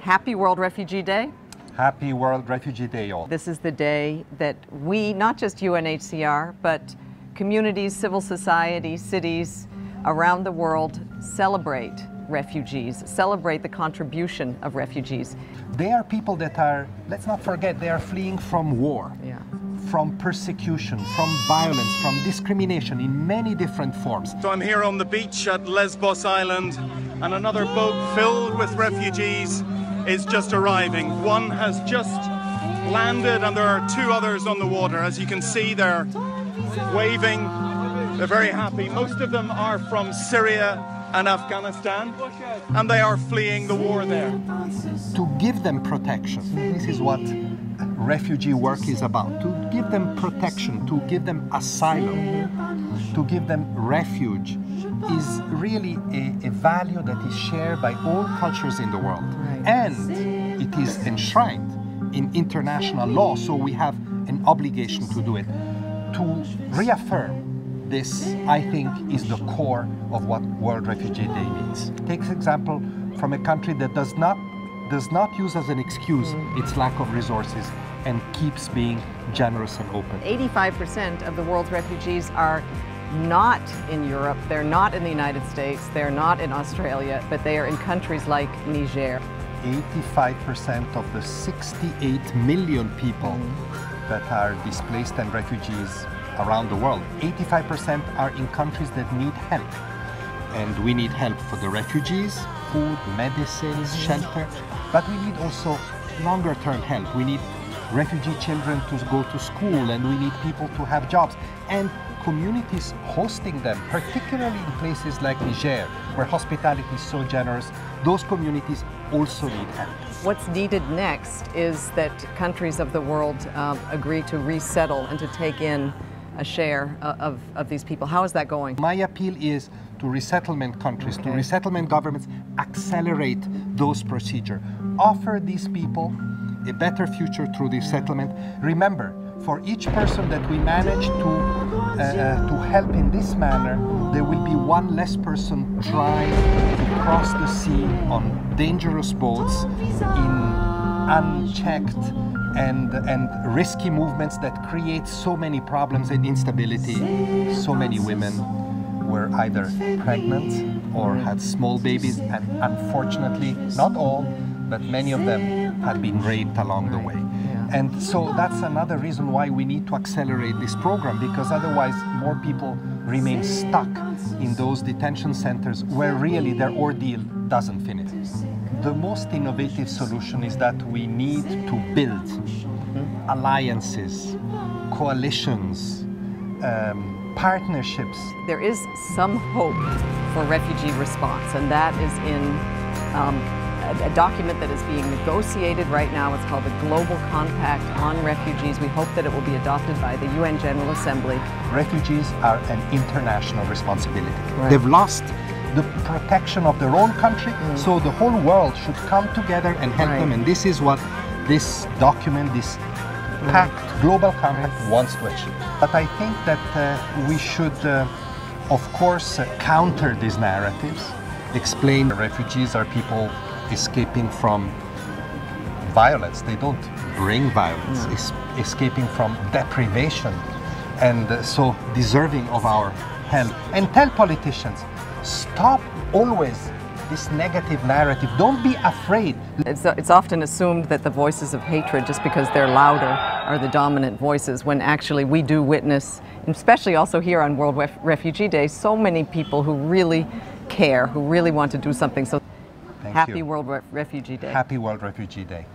Happy World Refugee Day. Happy World Refugee Day, all. This is the day that we, not just UNHCR, but communities, civil society, cities around the world celebrate refugees, celebrate the contribution of refugees. They are people that are, let's not forget, they are fleeing from war, from persecution, from violence, from discrimination in many different forms. So I'm here on the beach at Lesbos Island, and another boat filled with refugees is just arriving. One has just landed and there are two others on the water. As you can see, they're waving, they're very happy. Most of them are from Syria and Afghanistan, and they are fleeing the war there. To give them protection, this is what refugee work is about. To give them protection, to give them asylum, to give them refuge is really a value that is shared by all cultures in the world. And it is enshrined in international law, so we have an obligation to do it. To reaffirm this, I think, is the core of what World Refugee Day means. Take example from a country that does not use as an excuse its lack of resources and keeps being generous and open. 85% of the world's refugees are not in Europe, they're not in the United States, they're not in Australia, but they are in countries like Niger. 85% of the 68 million people that are displaced and refugees around the world, 85% are in countries that need help. And we need help for the refugees, food, medicines, shelter, but we need also longer term help. We need refugee children to go to school, and we need people to have jobs. And communities hosting them, particularly in places like Niger, where hospitality is so generous, those communities also need help. What's needed next is that countries of the world agree to resettle and to take in a share of these people. How is that going? My appeal is to resettlement countries, to resettlement governments, accelerate those procedures. Offer these people a better future through this settlement. Remember, for each person that we manage to help in this manner, there will be one less person trying to cross the sea on dangerous boats in unchecked and risky movements that create so many problems and instability. So many women were either pregnant or had small babies, and unfortunately, not all, but many of them had been raped along the way. And so that's another reason why we need to accelerate this program, because otherwise more people remain stuck in those detention centers where really their ordeal doesn't finish. The most innovative solution is that we need to build alliances, coalitions, partnerships. There is some hope for refugee response, and that is in a document that is being negotiated right now. It's called the Global Compact on Refugees. We hope that it will be adopted by the UN General Assembly. Refugees are an international responsibility. They've lost the protection of their own country, so the whole world should come together and help them. And this is what this document, this pact, Global Compact, wants to achieve. But I think that we should, of course, counter these narratives, explain refugees are people escaping from violence. They don't bring violence, escaping from deprivation, and so deserving of our help. And tell politicians, stop always this negative narrative. Don't be afraid. It's often assumed that the voices of hatred, just because they're louder, are the dominant voices, when actually we do witness, especially also here on World Refugee Day, so many people who really care, who really want to do something. So Happy World Refugee Day. Happy World Refugee Day.